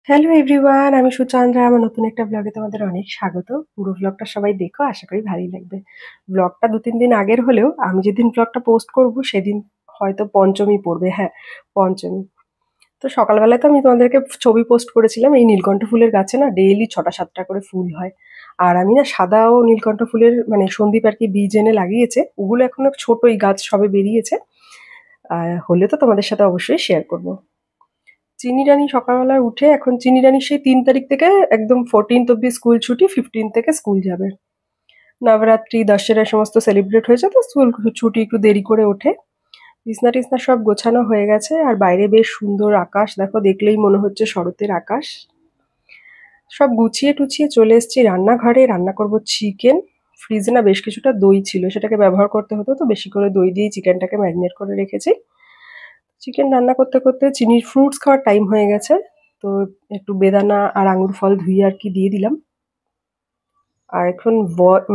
Hello everyone, আমি সুচন্দ্রা। আমার নতুন একটা ব্লগে তোমাদের অনেক স্বাগত। পুরো ব্লগটা সবাই দেখো, আশা করি ভালোই লাগবে। ব্লগটা 2-3 দিন আগের হলেও আমি যেদিন ব্লগটা পোস্ট করব সেদিন হয়তো পঞ্চমী পড়বে। হ্যাঁ, পঞ্চমী। তো সকালবেলায় তো আমি তোমাদেরকে ছবি পোস্ট করেছিলাম। এই নীলকণ্ঠ ফুলের গাছে না ডেইলি 6টা 7টা করে ফুল হয়। আর আমি না সাদা ও নীলকণ্ঠ ফুলের মানে সন্দীপ আর কি বীজ এনে লাগিয়েছে। ওগুলো এখনো ছোটই, গাছ সবে বেরিয়েছে। হলে তো তোমাদের সাথে অবশ্যই শেয়ার করবো। চিনি রানী সকালবেলায় উঠে এখন চিনি রানীর সেই 3 তারিখ থেকে একদম 14th অব্দি স্কুল ছুটি, 15 থেকে স্কুল যাবে। নবরাত্রি দশেরা সমস্ত সেলিব্রেট হয়েছে তো স্কুল ছুটি একটু দেরি করে ওঠে। বিছনা টিছনা সব গোছানো হয়ে গেছে আর বাইরে বেশ সুন্দর আকাশ, দেখো দেখলেই মনে হচ্ছে শরতের আকাশ। সব গুছিয়ে টুছিয়ে চলে এসেছি রান্নাঘরে, রান্না করব চিকেন। ফ্রিজে না বেশ কিছুটা দই ছিল, সেটাকে ব্যবহার করতে হতো, তো বেশি করে দই দিয়ে চিকেনটাকে ম্যারিনেট করে রেখেছি। চিকেন রান্না করতে করতে চিনির ফ্রুটস খাওয়ার টাইম হয়ে গেছে। তো একটু বেদানা আর আঙুর ফল ধুয়ে আর কি দিয়ে দিলাম। আর এখন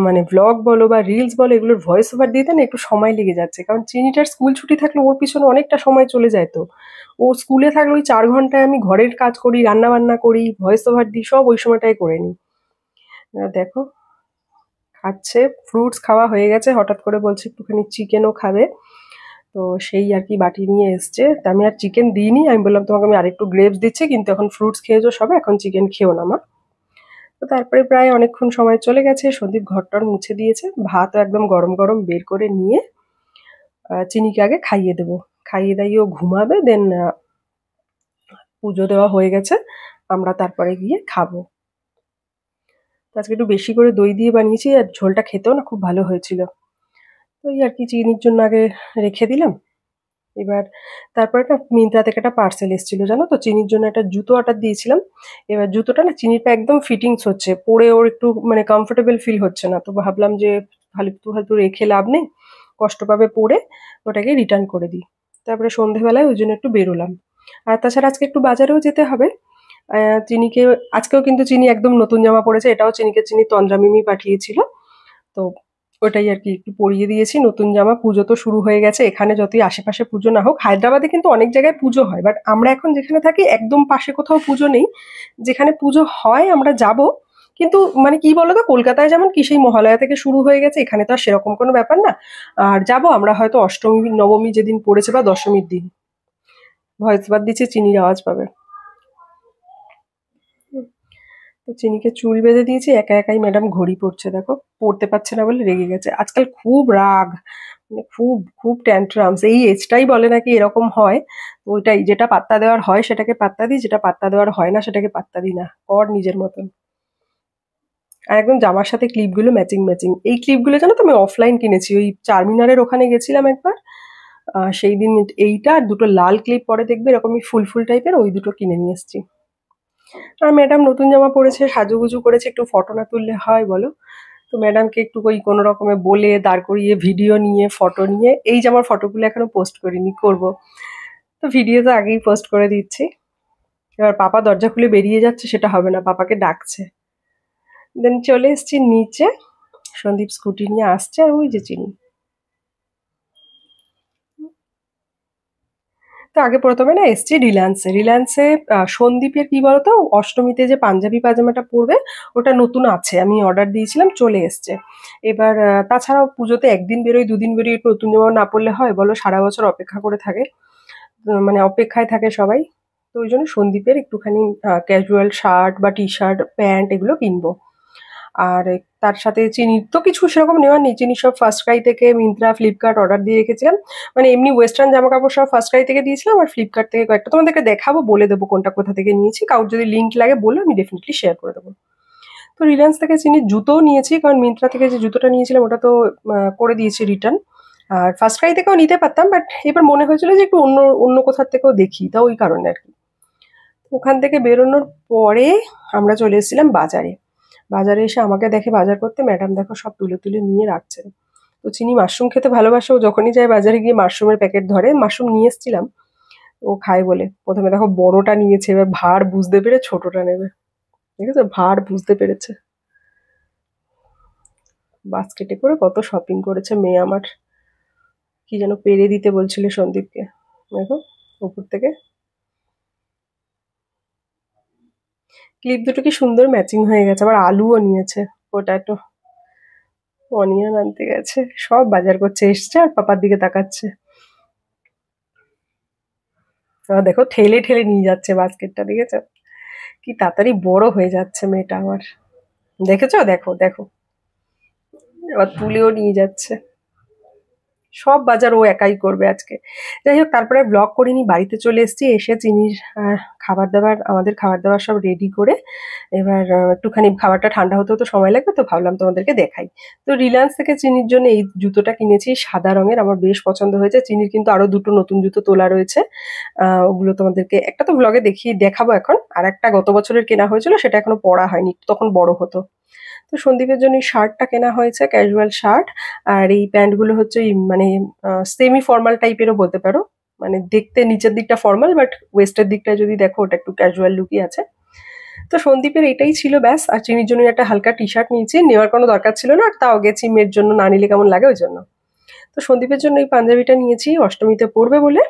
মানে ব্লগ বলো বা রিলস বলো, এগুলোর ভয়েস ওভার দিতে না একটু সময় লেগে যাচ্ছে, কারণ চিনিটার স্কুল ছুটি থাকলে ওর পিছনে অনেকটা সময় চলে যায়। তো ও স্কুলে থাকলে ওই 4 ঘন্টায় আমি ঘরের কাজ করি, রান্না বান্না করি, ভয়েস ওভার দিই, সব ওই সময়টাই করে নিই। দেখো খাচ্ছে, ফ্রুটস খাওয়া হয়ে গেছে, হঠাৎ করে বলছে একটুখানি চিকেনও খাবে। তো সেই আর কি বাটি নিয়ে এসছে। তা আমি আর চিকেন দিইনি, আমি বললাম তোমাকে আমি আরেকটু গ্রেপস দিচ্ছি, কিন্তু এখন ফ্রুটস খেয়েছো সবে, এখন চিকেন খেও না মা। তো তারপরে প্রায় অনেকক্ষণ সময় চলে গেছে, সন্দীপ ঘরটর মুছে দিয়েছে, ভাতও একদম গরম গরম বের করে নিয়ে চিনিকে আগে খাইয়ে দেবো। খাইয়ে দাইয়ে ও ঘুমাবে, দেন পুজো দেওয়া হয়ে গেছে, আমরা তারপরে গিয়ে খাবো। তো আজকে একটু বেশি করে দই দিয়ে বানিয়েছি আর ঝোলটা খেতেও না খুব ভালো হয়েছিল। তো এই আর কি চিনির জন্য আগে রেখে দিলাম। এবার তারপরে না মিন্ত্রা থেকে একটা পার্সেল এসেছিল জানো তো, চিনির জন্য একটা জুতো অর্ডার দিয়েছিলাম। এবার জুতোটা না চিনিটা একদম ফিটিংস হচ্ছে, পরে ওর একটু মানে কমফোর্টেবল ফিল হচ্ছে না। তো ভাবলাম যে ফালতু ফালতু রেখে লাভ নেই, কষ্ট পাবে পরে, ওটাকে রিটার্ন করে দিই। তারপরে সন্ধেবেলায় ওই জন্য একটু বেরোলাম। আর তাছাড়া আজকে একটু বাজারেও যেতে হবে। চিনিকে আজকেও কিন্তু চিনি একদম নতুন জামা পড়েছে, এটাও চিনিকে চিনি তন্দ্রা মিমি পাঠিয়েছিল। তো ওটাই আর কি একটু পরিয়ে দিয়েছি নতুন জামা। পুজো তো শুরু হয়ে গেছে, এখানে যতই আশেপাশে পুজো না হোক, হায়দ্রাবাদে কিন্তু অনেক জায়গায় পুজো হয়, বাট আমরা এখন যেখানে থাকি একদম পাশে কোথাও পুজো নেই। যেখানে পুজো হয় আমরা যাব, কিন্তু মানে কি বলতো, কলকাতায় যেমন কি সেই মহালয়া থেকে শুরু হয়ে গেছে, এখানে তো আর সেরকম কোনো ব্যাপার না। আর যাব আমরা হয়তো অষ্টমী নবমী যেদিন পড়েছে বা দশমীর দিন। ভয়েস বাদ দিচ্ছে, চিনির আওয়াজ পাবে। তো চিনিকে চুল বেঁধে দিয়েছি, একা একাই ম্যাডাম ঘড়ি পড়ছে, দেখো পড়তে পারছে না বলে রেগে গেছে। আজকাল খুব রাগ, মানে খুব খুব ট্যান্ট্রামস। এই এজটাই বলে নাকি এরকম হয়। তো ওইটাই, যেটা পাত্তা দেওয়ার হয় সেটাকে পাত্তা দিই, যেটা পাত্তা দেওয়ার হয় না সেটাকে পাত্তা দিই না, কর নিজের মতন। আর একদম জামার সাথে ক্লিপগুলো ম্যাচিং ম্যাচিং। এই ক্লিপগুলো জানো তো আমি অফলাইন কিনেছি, ওই চারমিনারের ওখানে গেছিলাম একবার। সেই দিন এইটা আর দুটো লাল ক্লিপ পরে দেখবে এরকমই ফুল ফুল টাইপের, ওই দুটো কিনে নিয়ে এসেছি। আর ম্যাডাম নতুন জামা পরেছে, সাজুগুজু করেছে, একটু ফটো না তুললে হয় বলো। তো ম্যাডামকে একটু ওই কোনো রকমে বলে দাঁড় করিয়ে ভিডিও নিয়ে ফটো নিয়ে, এই জামার ফটোগুলো এখনো পোস্ট করিনি, করব। তো ভিডিও তো আগেই পোস্ট করে দিচ্ছি। এবার পাপা দরজা খুলে বেরিয়ে যাচ্ছে, সেটা হবে না, পাপাকে ডাকছে। দেন চলে এসেছি নিচে, সন্দীপ স্কুটি নিয়ে আসছে আর ওই যে চিনি। তো আগে প্রথমে না এসছি রিলায়েন্সে। সন্দীপের কি বলতো, অষ্টমীতে যে পাঞ্জাবি পাজামাটা পরবে, ওটা নতুন আছে, আমি অর্ডার দিয়েছিলাম, চলে এসছে। এবার তাছাড়াও পুজোতে একদিন বেরোই 2 দিন বেরোই, একটু নতুন জামা না পরলে হয় বলো, সারা বছর অপেক্ষা করে থাকে। মানে অপেক্ষায় থাকে সবাই। তো ওই জন্য সন্দীপের একটুখানি ক্যাজুয়াল শার্ট বা টি শার্ট প্যান্ট এগুলো কিনবো। আর তার সাথে চিনির তো কিছু সেরকম নেওয়ার নেই, চিনি সব ফার্স্ট ক্রাই থেকে, মিন্ত্রা, ফ্লিপকার্ট অর্ডার দিয়ে রেখেছিলাম। মানে এমনি ওয়েস্টার্ন জামা কাপড় সব ফার্স্ট ক্রাই থেকে দিয়েছিলাম, আর ফ্লিপকার্ট থেকে কয়েকটা তোমাদেরকে দেখাবো, বলে দেবো কোনটা কোথা থেকে নিয়েছি, কারোর যদি লিঙ্ক লাগে বললো আমি ডেফিনেটলি শেয়ার করে দেবো। তো রিলায়েন্স থেকে চিনির জুতোও নিয়েছি, কারণ মিন্ত্রা থেকে যে জুতোটা নিয়েছিলাম ওটা তো করে দিয়েছি রিটার্ন। আর ফার্স্ট ক্রাই থেকেও নিতে পারতাম, বাট এবার মনে হয়েছিল যে একটু অন্য অন্য কোথার থেকেও দেখি, তা ওই কারণে আর কি। ওখান থেকে বেরোনোর পরে আমরা চলে এসেছিলাম বাজারে। বাজারে এসে আমাকে দেখে বাজার করতে, ম্যাডাম দেখো সব তুলে তুলে নিয়ে রাখছেন। তো চিনি মাশরুম খেতে ভালোবাসে, ও যখনই যায় বাজারে গিয়ে মাশরুমের প্যাকেট ধরে, মাশরুম নিয়ে এসেছিলাম ও খায় বলে। প্রথমে দেখো বড়টা নিয়েছে, এবার ভার বুঝতে পেরে ছোটটা নেবে। ঠিক আছে, ভার বুঝতে পেরেছে। বাস্কেটে করে কত শপিং করেছে মেয়ে আমার। কি যেন পেরে দিতে বলছিল সন্দীপকে, দেখো উপর থেকে। ক্লিপ দুটো কি সুন্দর ম্যাচিং হয়ে গেছে, আবার আলুও নিয়েছে, পোটাটো, অনিয়ন আনতে গেছে, সব বাজার করছে, এসছে আর পাপার দিকে তাকাচ্ছে। দেখো ঠেলে ঠেলে নিয়ে যাচ্ছে বাস্কেটটা, দেখেছো কি তাড়াতাড়ি বড় হয়ে যাচ্ছে মেয়েটা আমার, দেখেছো, দেখো দেখো, এবার তুলেও নিয়ে যাচ্ছে, সব বাজার ও একাই করবে আজকে। যাই হোক, তারপরে ব্লগ করিনি, বাড়িতে চলে এসেছি, এসে চিনির খাবার দাবার, আমাদের খাবার দাবার সব রেডি করে এবার একটুখানি খাবারটা ঠান্ডা হতে হতে সময় লাগবে, তো ভাবলাম তোমাদেরকে দেখাই। তো রিলায়েন্স থেকে চিনির জন্য এই জুতোটা কিনেছি, সাদা রঙের, আমার বেশ পছন্দ হয়েছে। চিনির কিন্তু আরো দুটো নতুন জুতো তোলা রয়েছে, ওগুলো তোমাদেরকে একটা তো ব্লগে দেখাবো এখন, আর একটা গত বছরের কেনা হয়েছিল, সেটা এখনো পরা হয়নি, তখন বড় হতো। তো সন্দীপের জন্য এই শার্টটা কেনা হয়েছে, ক্যাজুয়াল শার্ট, আর এই প্যান্টগুলো হচ্ছে মানে সেমি ফর্মাল টাইপেরও বলতে পারো, মানে দেখতে নিচের দিকটা ফর্মাল, বাট ওয়েস্টের দিকটা যদি দেখো ওটা একটু ক্যাজুয়াল লুকই আছে। তো সন্দীপের এটাই ছিল ব্যাস, আর চিনির জন্য একটা হালকা টি শার্ট নিয়েছি, নেওয়ার কোনো দরকার ছিল না, আর তাও গেছি মেয়ের জন্য, না নিলে কেমন লাগে ওই জন্য। তো সন্দীপের জন্য এই পাঞ্জাবিটা নিয়েছি, অষ্টমীতে পরবে বলে।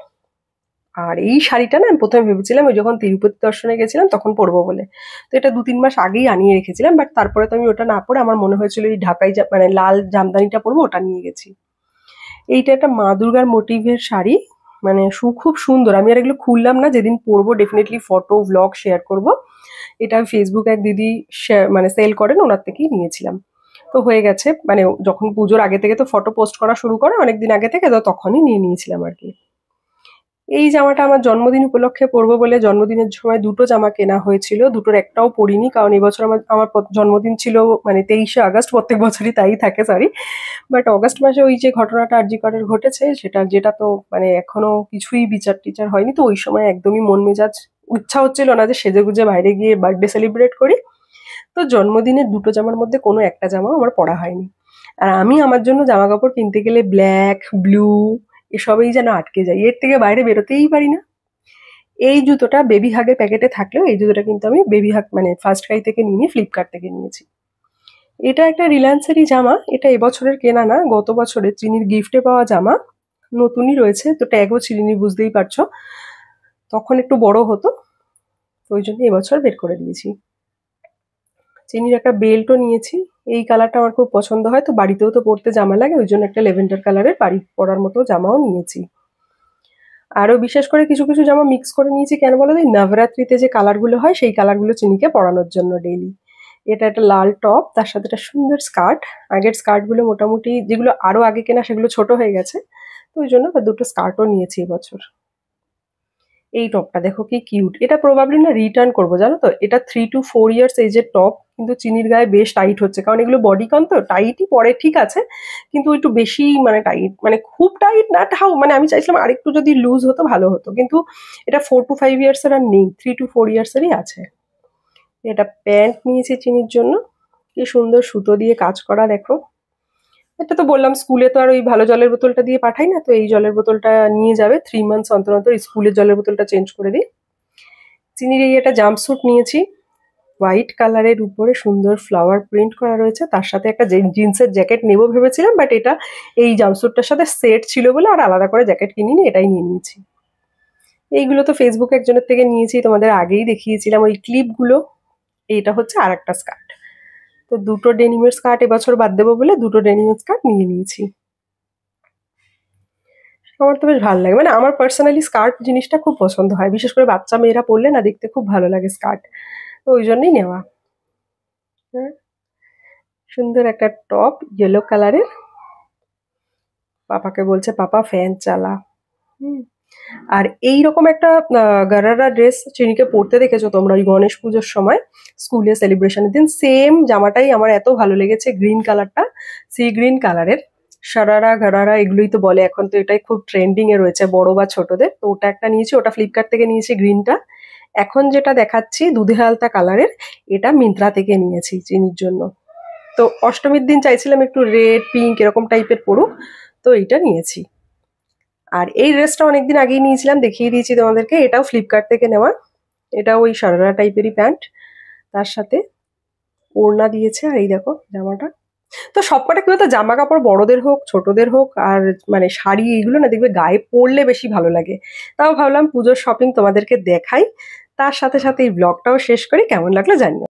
আর এই শাড়িটা না আমি প্রথমে ভেবেছিলাম ওই যখন তিরুপতি দর্শনে গেছিলাম তখন পরবো বলে, তো এটা 2-3 মাস আগেই আনিয়ে রেখেছিলাম, বাট তারপরে তো আমি ওটা না পরে আমার মনে হয়েছিল এই ঢাকাই মানে লাল জামদানিটা পরবো, ওটা নিয়ে গেছি। এইটা একটা মা দুর্গার মোটিভের শাড়ি, মানে খুব সুন্দর। আমি আর এগুলো খুললাম না, যেদিন পরবো ডেফিনেটলি ফটো ব্লগ শেয়ার করব। এটা ফেসবুক এক দিদি মানে সেল করেন, ওনার থেকেই নিয়েছিলাম। তো হয়ে গেছে, মানে যখন পুজোর আগে থেকে তো ফটো পোস্ট করা শুরু করে অনেকদিন আগে থেকে, তো তখনই নিয়ে নিয়েছিলাম আর কি। এই জামাটা আমার জন্মদিন উপলক্ষে পরবো বলে জন্মদিনের সময় দুটো জামা কেনা হয়েছিল, দুটোর একটাও পরিনি, কারণ এবছর আমার আমার জন্মদিন ছিল মানে 23শে আগস্ট, প্রত্যেক বছরই তাই থাকে, সরি। বাট অগস্ট মাসে ওই যে ঘটনাটা আরজি করের ঘটেছে, যেটা তো মানে এখনো কিছুই বিচার টিচার হয়নি, তো ওই সময় একদমই মন মেজাজ ইচ্ছা হচ্ছিল না যে সেজেগুজে বাইরে গিয়ে বার্থডে সেলিব্রেট করি। তো জন্মদিনের দুটো জামার মধ্যে কোনো একটা জামাও আমার পরা হয়নি। আর আমি আমার জন্য জামা কাপড় কিনতে গেলে ব্ল্যাক, ব্লু এসবেই যেন আটকে যাই, এর থেকে বাইরে বেরোতেই পারি না। এই জুতোটা বেবি হাগের প্যাকেটে থাকলেও এই জুতোটা কিন্তু আমি বেবি হাগ মানে ফার্স্ট ক্রাই থেকে নিয়ে ফ্লিপকার্ট থেকে নিয়েছি। এটা একটা রিলায়েন্সেরই জামা, এটা এবছরের কেনা না, গত বছরের চিনির গিফটে পাওয়া জামা, নতুনই রয়েছে, তো ট্যাগও ছিলিনি, বুঝতেই পারছো, তখন একটু বড় হতো, তো ওই জন্য এবছর বের করে দিয়েছি। চিনির একটা বেল্টও নিয়েছি, এই কালারটা আমার খুব পছন্দ হয়, তো বাড়িতেও তো পরতে জামা লাগে, ওই জন্য একটা লেভেন্ডার কালারের বাড়ি পরার মতো জামাও নিয়েছি। আরো বিশেষ করে কিছু কিছু জামা মিক্স করে নিয়েছি, কেন বলো তো, এই নবরাত্রিতে যে কালারগুলো হয় সেই কালারগুলো চিনিকে পরানোর জন্য ডেইলি। এটা একটা লাল টপ, তার সাথে একটা সুন্দর স্কার্ট, আগের স্কার্টগুলো মোটামুটি যেগুলো আরো আগে কেনা সেগুলো ছোট হয়ে গেছে, তো ওই জন্য দুটো স্কার্টও নিয়েছি এবছর। এই টপটা দেখো কি কিউট, এটা প্রবাবলি না রিটার্ন করবো, জানো তো, এটা 3 to 4 ইয়ার্স এজের টপ, কিন্তু চিনির গায়ে বেশ টাইট হচ্ছে, কারণ এগুলো বডিকন তো টাইটই পরে, ঠিক আছে, কিন্তু একটু বেশি মানে টাইট, মানে খুব টাইট না, তাও মানে আমি চাইছিলাম আরেকটু যদি লুজ হতো ভালো হতো, কিন্তু এটা 4 to 5 ইয়ার্স এর আর নেই, 3 to 4 ইয়ার্স এরই আছে। এটা প্যান্ট নিয়েছি চিনির জন্য, কি সুন্দর সুতো দিয়ে কাজ করা দেখো। এটা তো বললাম স্কুলে তো আর ওই ভালো জলের বোতলটা দিয়ে পাঠাই না, তো এই জলের বোতলটা নিয়ে যাবে 3 মান্থস অন্তর অন্তর, স্কুলের জলের বোতলটা চেঞ্জ করে দিই। চিনির এই একটা জাম্পস্যুট নিয়েছি, হোয়াইট কালারের উপরে সুন্দর ফ্লাওয়ার প্রিন্ট করা রয়েছে, তার সাথে একটা জিন্সের জ্যাকেট নেবো ভেবেছিলাম, বাট এটা এই জাম্পস্যুটটার সাথে সেট ছিল বলে আর আলাদা করে জ্যাকেট কিনিনি, এটাই নিয়ে নিয়েছি। এইগুলো তো ফেসবুক একজনের থেকে নিয়েছি, তোমাদের আগেই দেখিয়েছিলাম ওই ক্লিপগুলো। এইটা হচ্ছে আর একটা স্কার্ট, তো দুটো ডেনিমের স্কার্ট এবছর বাদ দেবো বলে দুটো ডেনিমের স্কার্ট নিয়ে নিয়েছি। আমার তো বেশ ভালো লাগে, মানে আমার পার্সোনালি স্কার্ট জিনিসটা খুব পছন্দ হয়, বিশেষ করে বাচ্চা মেয়েরা পরলে না দেখতে খুব ভালো লাগে স্কার্ট, তো ওই জন্যই নেওয়া। হ্যাঁ, সুন্দর একটা টপ ইয়েলো কালারের, পাপাকে বলছে পাপা ফ্যান চালা। হুম। আর এইরকম একটা গারারা ড্রেস চিনিকে পরতে দেখেছো তোমরা ওই গণেশ পুজোর সময় স্কুলে সেলিব্রেশনের দিন, সেম জামাটাই আমার এত ভালো লেগেছে, গ্রিন কালারটা, সি গ্রিন কালারের, সারারা গারারা এগুলোই তো বলে এখন, তো এটাই খুব ট্রেন্ডিং এ রয়েছে বড় বা ছোটদের, তো ওটা একটা নিয়েছি, ওটা ফ্লিপকার্ট থেকে নিয়েছি গ্রিনটা। এখন যেটা দেখাচ্ছি দুধে হালতা কালারের, এটা মিন্ত্রা থেকে নিয়েছি চিনির জন্য। তো অষ্টমীর দিন চাইছিলাম একটু রেড পিঙ্ক এরকম টাইপের পরুক, তো এইটা নিয়েছি। আর এই ড্রেসটা অনেকদিন আগেই নিয়েছিলাম, দেখিয়ে দিয়েছি তোমাদেরকে, এটাও ফ্লিপকার্ট থেকে নেওয়া, এটা ওই সারারা টাইপেরই প্যান্ট, তার সাথে ওড়না দিয়েছে, আর এই দেখো জামাটা। তো সবকটা কি বলতো, জামা কাপড় বড়দের হোক ছোটদের হোক আর মানে শাড়ি এইগুলো না দেখবে গায়ে পরলে বেশি ভালো লাগে, তাও ভাবলাম পুজোর শপিং তোমাদেরকে দেখাই, তার সাথে সাথে এই ব্লগটাও শেষ করি, কেমন লাগলো জানিও।